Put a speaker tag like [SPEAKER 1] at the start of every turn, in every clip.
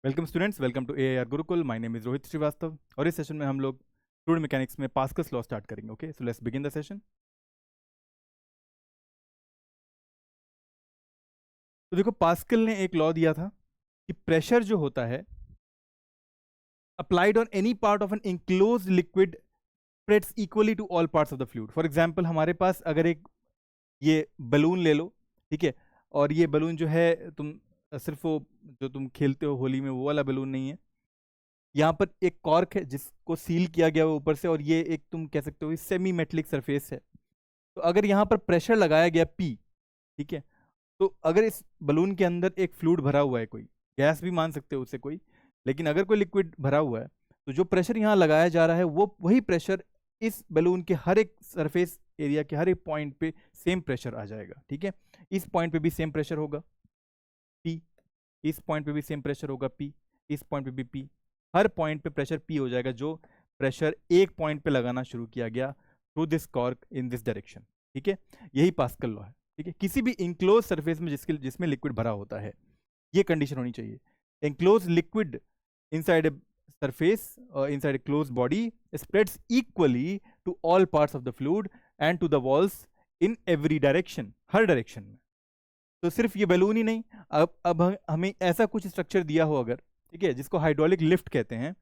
[SPEAKER 1] Welcome students, welcome to AIR Gurukul. My name is Rohit Srivastava और इस session में हम लोग फ्लूइड मैकेनिक्स में पास्कल्स लॉ स्टार्ट करेंगे। Okay, so let's begin the session. तो देखो, पास्कल ने एक लॉ दिया था कि प्रेशर जो होता है applied on any part of an enclose liquid spreads equally to all parts of the fluid. For example, हमारे पास अगर एक ये बलून ले लो, ठीक है, और ये बलून जो है तुम सिर्फ वो जो तुम खेलते हो होली में वो वाला बलून नहीं है। यहाँ पर एक कॉर्क है जिसको सील किया गया है ऊपर से, और ये एक तुम कह सकते हो सेमी मेटलिक सरफेस है। तो अगर यहाँ पर प्रेशर लगाया गया पी, ठीक है, तो अगर इस बलून के अंदर एक फ्लूइड भरा हुआ है, कोई गैस भी मान सकते हो उसे कोई, लेकिन अगर कोई लिक्विड भरा हुआ है, तो जो प्रेशर यहाँ लगाया जा रहा है वो वही प्रेशर इस बलून के हर एक सरफेस एरिया के हर एक पॉइंट पे सेम प्रेशर आ जाएगा। ठीक है, इस पॉइंट पे भी सेम प्रेशर होगा पी, इस पॉइंट पे भी सेम प्रेशर होगा पी, इस पॉइंट पे भी पी, हर पॉइंट पे प्रेशर पी हो जाएगा जो प्रेशर एक पॉइंट पे लगाना शुरू किया गया through this cork in this direction. ठीक है, यही पास्कल लॉ है। ठीक है, किसी भी इंक्लोज सरफेस में जिसमें लिक्विड भरा होता है ये कंडीशन होनी चाहिए, enclose liquid inside a surface inside a closed body spreads equally to all parts of the fluid and to the walls in every direction, her direction में। तो सिर्फ ये बैलून ही नहीं, अब हमें ऐसा कुछ स्ट्रक्चर दिया हो अगर, ठीक है, जिसको हाइड्रोलिक लिफ्ट कहते हैं।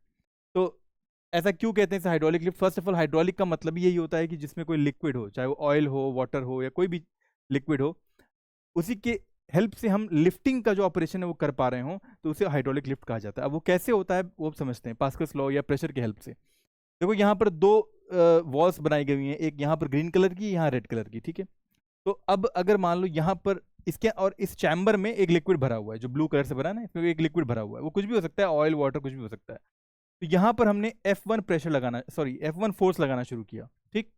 [SPEAKER 1] तो ऐसा क्यों कहते हैं hydraulic lift? First of all, hydraulic का मतलब यही होता है कि जिसमें कोई लिक्विड हो, चाहे वो ऑयल हो, वाटर हो, या कोई भी लिक्विड हो, उसी के हेल्प से हम लिफ्टिंग का जो ऑपरेशन है वो कर पा रहे हो, तो उसे हाइड्रोलिक लिफ्ट कहा जाता है। अब वो कैसे होता है वो समझते हैं, पास्कल्स लॉ या प्रेशर के हेल्प से। देखो, यहाँ पर दो वॉल्स बनाई गई हुई हैं, एक यहाँ पर ग्रीन कलर की, यहाँ रेड कलर की। ठीक है, तो अब अगर मान लो यहाँ पर इसके और इस चैम्बर में एक लिक्विड भरा हुआ है जो ब्लू कलर से भरा है ना, इसमें एक लिक्विड भरा हुआ है, वो कुछ भी हो सकता है, ऑयल, वाटर, कुछ भी हो सकता है। तो यहाँ पर हमने F1 प्रेशर लगाना, सॉरी F1 फोर्स लगाना शुरू किया। ठीक,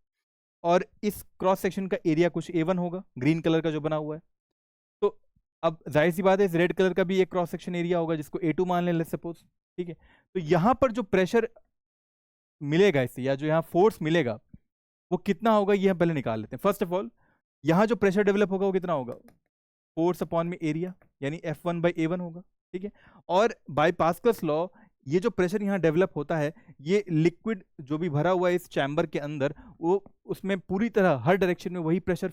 [SPEAKER 1] और इस क्रॉस सेक्शन का एरिया कुछ A1 होगा, ग्रीन कलर का जो बना हुआ है। तो अब जाहिर सी बात है, इस रेड कलर का भी एक क्रॉस सेक्शन एरिया होगा जिसको A2 मान लें, लेट्स सपोज। ठीक है, तो यहाँ पर जो प्रेशर मिलेगा इससे, या जो यहाँ फोर्स मिलेगा, वो कितना होगा ये हम पहले निकाल लेते हैं। फर्स्ट ऑफ ऑल, यहाँ जो प्रेशर डेवलप होगा वो कितना होगा? फोर्स अपॉन में एरिया, यानी F1 बाई A1 होगा। ठीक है, और बाय पास्कल्स लॉ ये जो प्रेशर यहाँ डेवलप होता है, ये लिक्विड जो भी भरा हुआ है इस चैम्बर के अंदर, वो उसमें पूरी तरह हर डायरेक्शन में वही प्रेशर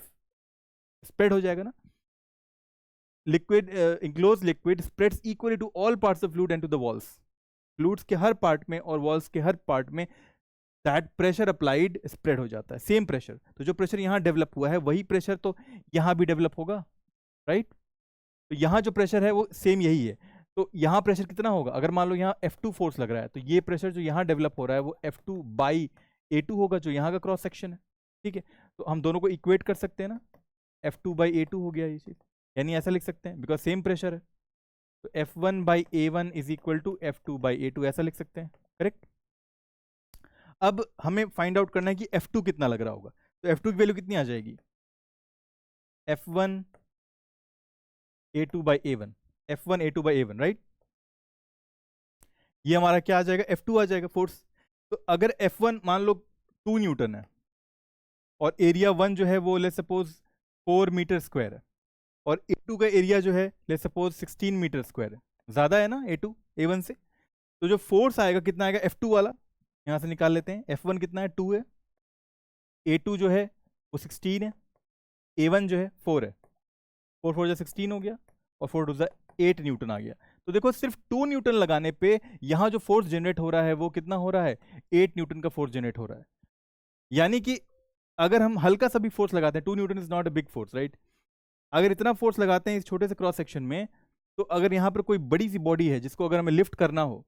[SPEAKER 1] स्प्रेड हो जाएगा ना। Liquid, enclose liquid spreads equally to all parts of fluid and to the walls. Fluids के हर पार्ट में और वॉल्स के हर पार्ट में दैट प्रेशर अप्लाइड स्प्रेड हो जाता है, सेम प्रेशर। तो जो प्रेशर यहाँ डेवलप हुआ है वही प्रेशर तो यहाँ भी डेवलप होगा, राइट? तो यहाँ जो प्रेशर है वो सेम यही है। तो यहाँ प्रेशर कितना होगा? अगर मान लो यहाँ F2 फोर्स लग रहा है, तो ये प्रेशर जो यहाँ डेवलप हो रहा है वो F2 बाई A2 होगा, जो यहाँ का क्रॉस सेक्शन है। ठीक है, तो हम दोनों को इक्वेट कर सकते हैं ना, F2 बाई A2 हो गया ये चीज, यानी ऐसा लिख सकते हैं, बिकॉज सेम प्रेशर है। तो F1 by A1 is equal to F2 by A2, ऐसा लिख सकते हैं, करेक्ट? अब हमें फाइंड आउट करना है कि F2 कितना लग रहा होगा। तो F2 की वैल्यू कितनी आ जाएगी? F1 A2 by A1, F1 A2 by A1, right? ये हमारा क्या आ जाएगा? F2 आ जाएगा, फोर्स। तो अगर F1 मान लो 2 न्यूटन है और एरिया 1 जो है वो ले सपोज 4 मीटर स्क्वायर है, और A2 का एरिया जो है ले सपोज 16 मीटर स्क्वायर है, ज्यादा है ना A2 A1 से। तो जो फोर्स आएगा कितना आएगा? F2 वाला यहां से निकाल लेते हैं। F1 कितना है? 2 है, A2 जो है वो 16 है, A1 जो है 4 है। 4 4 जा 16 हो गया, और 4 2 जा 8 न्यूटन आ गया। तो देखो, सिर्फ 2 न्यूटन लगाने पे यहाँ जो फोर्स जनरेट हो रहा है वो कितना हो रहा है? 8 न्यूटन का फोर्स जनरेट हो रहा है। यानी कि अगर हम हल्का सा भी फोर्स लगाते हैं, 2 Newton is not a big force, right? अगर इतना फोर्स लगाते हैं इस छोटे से क्रॉस सेक्शन में, तो अगर यहाँ पर कोई बड़ी सी बॉडी है जिसको अगर हमें लिफ्ट करना हो,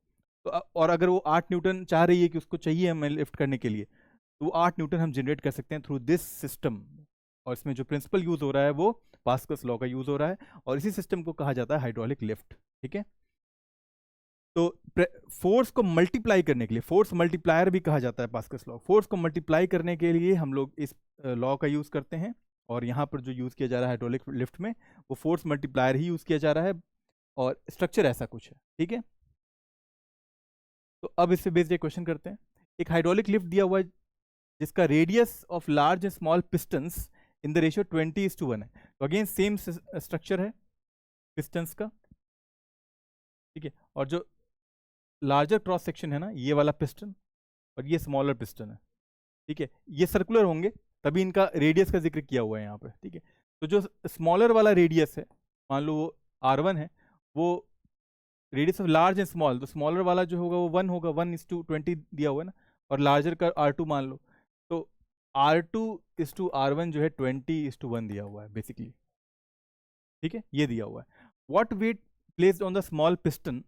[SPEAKER 1] तो और अगर वो 8 न्यूटन चाह रही है कि उसको चाहिए हमें लिफ्ट करने के लिए, तो वो 8 न्यूटन हम जनरेट कर सकते हैं थ्रू दिस सिस्टम। और इसमें जो प्रिंसिपल यूज हो रहा है वो पास्कल्स लॉ का यूज हो रहा है, और इसी सिस्टम को कहा जाता है हाइड्रोलिक लिफ्ट। ठीक है, तो फोर्स को मल्टीप्लाई करने के लिए, फोर्स मल्टीप्लायर भी कहा जाता है पास्कल्स लॉ, फोर्स को मल्टीप्लाई करने के लिए हम लोग इस लॉ का यूज करते हैं। और यहाँ पर जो यूज किया जा रहा है हाइड्रोलिक लिफ्ट में, वो फोर्स मल्टीप्लायर ही यूज किया जा रहा है, और स्ट्रक्चर ऐसा कुछ है। ठीक है, तो अब इससे बेस्ड एक क्वेश्चन करते हैं। एक हाइड्रोलिक लिफ्ट दिया हुआ है जिसका radius of large and small pistons in the ratio 20:1 है। तो अगेन सेम स्ट्रक्चर है पिस्टन्स का। ठीक है। और जो लार्जर क्रॉस सेक्शन है ना, ये वाला पिस्टन और ये स्मॉलर पिस्टन है, ठीक है, ये सर्कुलर होंगे, तभी इनका रेडियस का जिक्र किया हुआ है यहाँ पे, ठीक है। तो जो स्मॉलर वाला रेडियस है, मान लो वो R1 है, वो radius of large and small, तो स्मॉलर वाला जो होगा वो 1 होगा, 1:20 दिया हुआ है ना, और लार्जर का R2 मान लो, तो R2:R1 जो है 20:1 दिया हुआ है बेसिकली, ठीक है, ये दिया हुआ है। What weight placed on the small piston,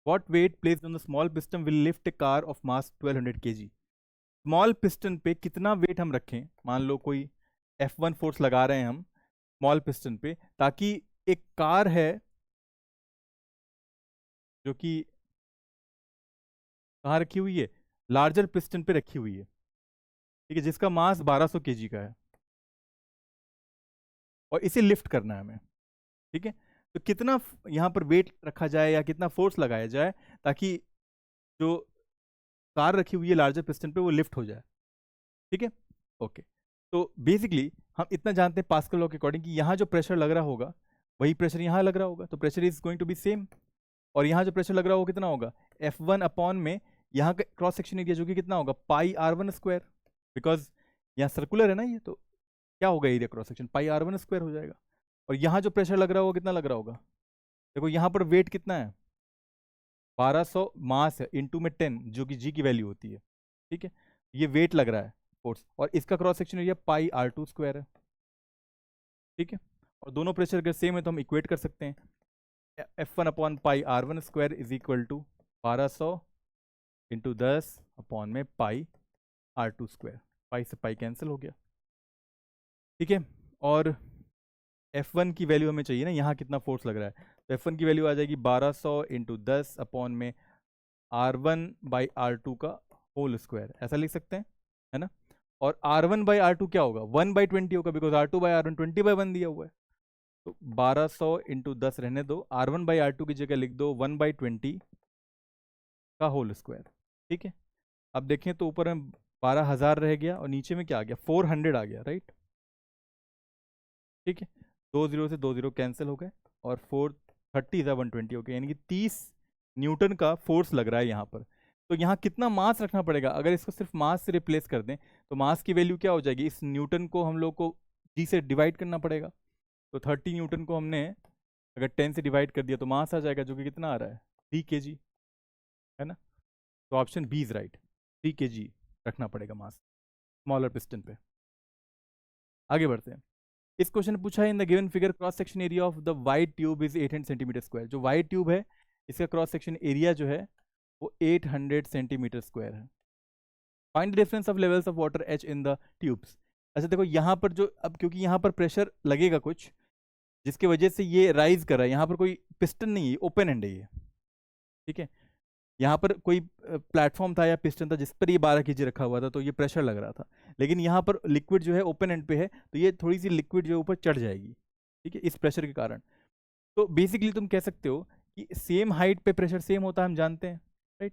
[SPEAKER 1] what weight placed on the small piston will lift a car of mass 1200 kg। Small piston पे कितना वेट हम रखें, मान लो कोई F1 फोर्स लगा रहे हैं हम स्मॉल पिस्टन पे, ताकि एक कार है जो कि कहाँ रखी हुई है, लार्जर पिस्टन पे रखी हुई है, ठीक है, जिसका मास 1200 kg का है, और इसे लिफ्ट करना है हमें, ठीक है। तो कितना यहाँ पर वेट रखा जाए या कितना फोर्स लगाया जाए ताकि जो कार रखी हुई है लार्जर पिस्टन पे वो लिफ्ट हो जाए, ठीक है। ओके, तो बेसिकली हम इतना जानते हैं पास्कल लॉ के अकॉर्डिंग कि यहाँ जो प्रेशर लग रहा होगा वही प्रेशर यहाँ लग रहा होगा, तो pressure is going to be same. और यहाँ जो प्रेशर लग रहा होगा कितना होगा, F1 अपॉन में यहाँ का क्रॉस सेक्शन एरिया जो कि कितना होगा, πr1², बिकॉज यहाँ सर्कुलर है ना ये, तो क्या होगा एरिया क्रॉस सेक्शन, πr1² हो जाएगा। और यहाँ जो प्रेशर लग रहा होगा कितना लग रहा होगा, देखो यहाँ पर वेट कितना है, 1200 मास है इंटू में 10 जो कि जी की वैल्यू होती है, ठीक है, ये वेट लग रहा है फोर्स, और इसका क्रॉस सेक्शन एरिया πr2² है, ठीक है। और दोनों प्रेशर अगर सेम है तो हम इक्वेट कर सकते हैं, F1 upon πr1² is equal to 1200 into 10 upon में πr2², पाई से पाई कैंसिल हो गया, ठीक है। और F1 की वैल्यू हमें चाहिए ना, यहाँ कितना फोर्स लग रहा है, तो F1 की वैल्यू आ जाएगी 1200 इंटू 10 अपॉन में R1/R2 का होल स्क्वायर, ऐसा लिख सकते हैं, है ना। और R1/R2 क्या होगा, 1/20 होगा, बिकॉज R2/R1 20/1 दिया हुआ है, तो 1200 इंटू 10 रहने दो, R1/R2 की जगह लिख दो 1/20 का होल स्क्वायर, ठीक है। अब देखें तो ऊपर में 12,000 रह गया और नीचे में क्या आ गया, 400 आ गया, राइट, ठीक है। 2 0 से 2 0 कैंसिल हो गए, और 430/120 हो गया, यानी कि 30 न्यूटन का फोर्स लग रहा है यहाँ पर। तो यहाँ कितना मास रखना पड़ेगा, अगर इसको सिर्फ मास से रिप्लेस कर दें तो मास की वैल्यू क्या हो जाएगी, इस न्यूटन को हम लोग को जी से डिवाइड करना पड़ेगा, तो 30 न्यूटन को हमने अगर 10 से डिवाइड कर दिया तो मास आ जाएगा जो कि कितना आ रहा है, 3 kg, है ना। तो option B is right, 3 kg रखना पड़ेगा मास स्मॉलर पिस्टन पे। आगे बढ़ते हैं। इस क्वेश्चन में पूछा है, in the given figure cross section area of the wide tube is 800 centimetre square. जो वाइड ट्यूब है इसका क्रॉस सेक्शन एरिया जो है वो 800 सेंटीमीटर स्क्वायर है। Find the difference of levels of water H in the tubes. अच्छा देखो यहाँ पर जो, अब क्योंकि यहाँ पर प्रेशर लगेगा कुछ जिसकी वजह से ये राइज कर रहा है, यहाँ पर कोई पिस्टन नहीं है, ओपन एंड है ये, ठीक है। यहाँ पर कोई प्लेटफॉर्म था या पिस्टन था जिस पर ये 12 kg रखा हुआ था, तो ये प्रेशर लग रहा था, लेकिन यहाँ पर लिक्विड जो है ओपन एंड पे है, तो ये थोड़ी सी लिक्विड जो है ऊपर चढ़ जाएगी, ठीक है, इस प्रेशर के कारण। तो बेसिकली तुम कह सकते हो कि सेम हाइट पे प्रेशर सेम होता है, हम जानते हैं, राइट।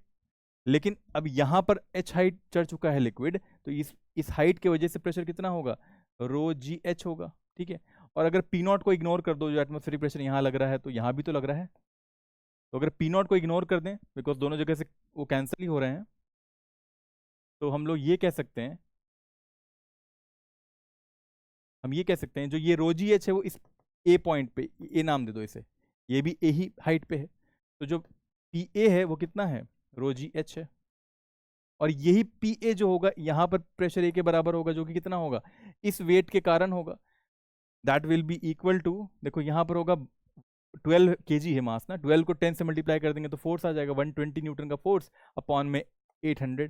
[SPEAKER 1] लेकिन अब यहाँ पर h हाइट चढ़ चुका है लिक्विड, तो इस हाइट की वजह से प्रेशर कितना होगा, ρgh होगा, ठीक है। और अगर P0 को इग्नोर कर दो, जो एटमॉस्फेरिक प्रेशर यहाँ लग रहा है तो यहाँ भी तो लग रहा है, तो अगर P0 को इग्नोर कर दें बिकॉज दोनों जगह से वो कैंसिल ही हो रहे हैं, तो हम लोग ये कह सकते हैं, हम ये कह सकते हैं जो ये ρgh है वो इस ए पॉइंट पे, ए नाम दे दो इसे, ये भी ए ही हाइट पे है, तो जो PA है वो कितना है, ρgh है। और यही PA जो होगा यहाँ पर प्रेशर ए के बराबर होगा, जो कि कितना होगा, इस वेट के कारण होगा, that will be equal to, देखो यहाँ पर होगा 12 kg है मास ना, 12 को 10 से मल्टीप्लाई कर देंगे तो फोर्स आ जाएगा 120 न्यूटन का फोर्स अपॉन में 800,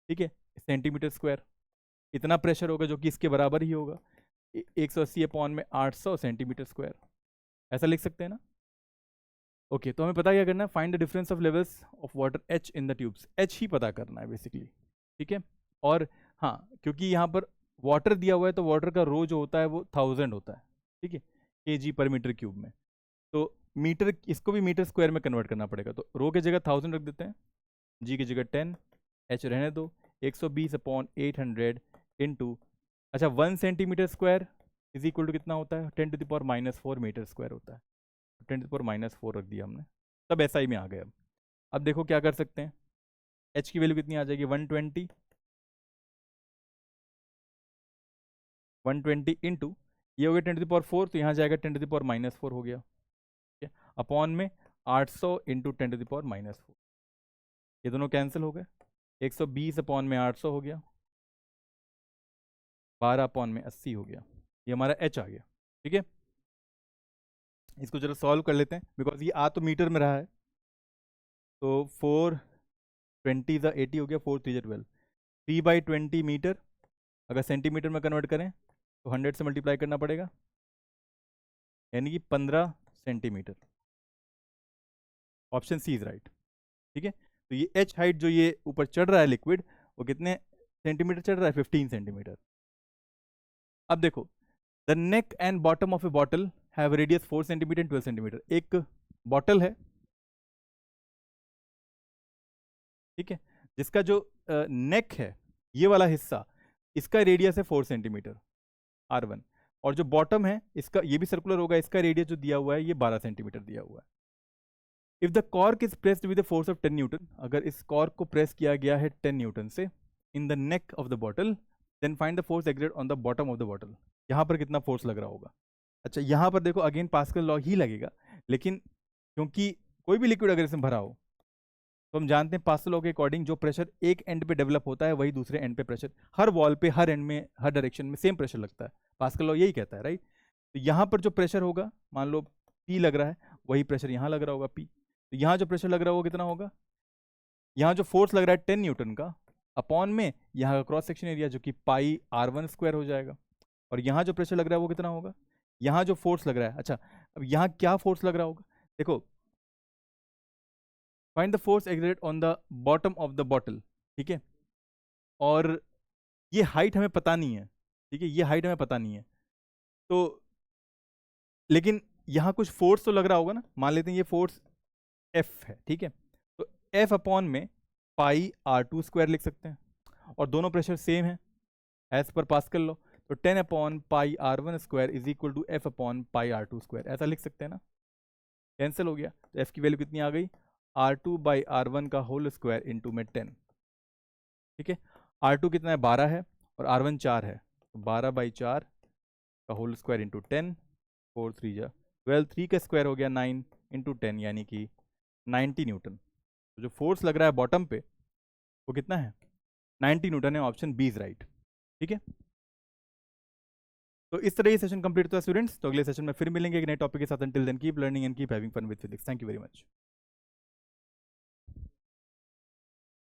[SPEAKER 1] ठीक है, सेंटीमीटर स्क्वायर। इतना प्रेशर होगा जो कि इसके बराबर ही होगा, 180 अपॉन में 800 सेंटीमीटर स्क्वायर, ऐसा लिख सकते हैं ना। ओके, तो हमें पता क्या करना है, find the difference of levels of water H in the tubes, H ही पता करना है बेसिकली, ठीक है। और हाँ, क्योंकि यहाँ पर वाटर दिया हुआ है तो वाटर का रो जो होता है वो 1000 होता है, ठीक है, kg पर मीटर क्यूब में, तो मीटर, इसको भी मीटर स्क्वायर में कन्वर्ट करना पड़ेगा, तो रो की जगह 1000 रख देते हैं, जी की जगह 10, एच रहने दो, 120 अपॉन 800 इंटू, अच्छा 1 centimetre square is equal to कितना होता है, 10⁻⁻⁴ मीटर स्क्वायर होता है, 10⁻⁻4 रख दिया हमने, तब SI में आ गए। अब देखो क्या कर सकते हैं, H की वैल्यू कितनी आ जाएगी, 120 इंटू ये हो गया 10⁻4, तो यहाँ जाएगा 10⁻⁻4 हो गया, ठीक है, अपॉन में 800 इंटू 10⁻⁻4, ये दोनों कैंसिल हो गए, 120 अपॉन में 800 हो गया, 12 अपॉन में 80 हो गया, ये हमारा H आ गया। ठीक है, इसको जरा सॉल्व कर लेते हैं, बिकॉज ये आ तो मीटर में रहा है, तो 420 ज़ा 80 हो गया, 4 3 ज़ा 12, 3/20 मीटर, अगर सेंटीमीटर में कन्वर्ट करें तो 100 से मल्टीप्लाई करना पड़ेगा, यानी कि 15 centimetre. Option C is right. ठीक है, तो ये H हाइट जो ये ऊपर चढ़ रहा है लिक्विड, वो कितने सेंटीमीटर चढ़ रहा है, 15 सेंटीमीटर। अब देखो, the neck and bottom of A bottle have radius 4 centimetre 12 centimetre. एक बॉटल है, ठीक है, जिसका जो नेक है, ये वाला हिस्सा, इसका रेडियस है 4 सेंटीमीटर R1, और जो बॉटम है इसका, ये भी सर्कुलर होगा, इसका रेडियस जो दिया हुआ है ये 12 सेंटीमीटर दिया हुआ है। If the cork is pressed with the force of 10 Newton, अगर इस कॉर्क को प्रेस किया गया है 10 न्यूटन से in the neck of the bottle, then find the force exerted on the bottom of the bottle. यहाँ पर कितना फोर्स लग रहा होगा। अच्छा, यहाँ पर देखो अगेन पास्कल लॉ ही लगेगा, लेकिन क्योंकि कोई भी लिक्विड अगर इसमें भरा हो, तो हम जानते हैं पास्कल लॉ के अकॉर्डिंग जो प्रेशर एक एंड पे डेवलप होता है वही दूसरे एंड पे प्रेशर, हर वॉल पे, हर एंड में, हर डायरेक्शन में सेम प्रेशर लगता है। पास्कल लॉ यही कहता है, राइट। तो यहाँ पर जो प्रेशर होगा, मान लो P लग रहा है, वही प्रेशर यहाँ लग रहा होगा P। तो यहाँ जो प्रेशर लग रहा होगा कितना होगा, यहाँ जो फोर्स लग रहा है 10 न्यूटन का, अपॉन में यहाँ का क्रॉस सेक्शन एरिया जो कि पाई R1 स्क्वायर हो जाएगा, और यहाँ जो प्रेशर लग रहा है वो कितना होगा, यहाँ जो फोर्स लग रहा है। अच्छा, अब यहाँ क्या फोर्स लग रहा होगा, देखो, find the force exerted on the bottom of the bottle, ठीक है, और ये हाइट हमें पता नहीं है, ठीक है, ये हाइट हमें पता नहीं है, तो लेकिन यहाँ कुछ फोर्स तो लग रहा होगा ना, मान लेते हैं ये फोर्स F है, ठीक है, तो F अपॉन में पाई R2 स्क्वायर लिख सकते हैं, और दोनों प्रेशर सेम है एज पर पास्कल लॉ, तो 10 upon pi R1 square is equal to F upon pi R2 square, ऐसा लिख सकते हैं ना, कैंसिल हो गया, तो F की वैल्यू कितनी आ गई, R2/R1 का होल स्क्वायर इंटू में 10, ठीक है, R2 कितना है, 12 है, और R1 4 है, तो 12/4 का होल स्क्वायर इंटू 10, 4 3 जा 12, 3 का स्क्वायर हो गया 9 इंटू 10, यानी कि 90 न्यूटन। तो जो फोर्स लग रहा है बॉटम पे वो कितना है, 90 न्यूटन है, ऑप्शन बी इज राइट। ठीक है, तो इस तरह ये सेशन कंप्लीट होता है स्टूडेंट्स, तो अगले सेशन में फिर मिलेंगे एक नए टॉपिक के साथ। Until then keep learning and keep having fun with physics. Thank you very much.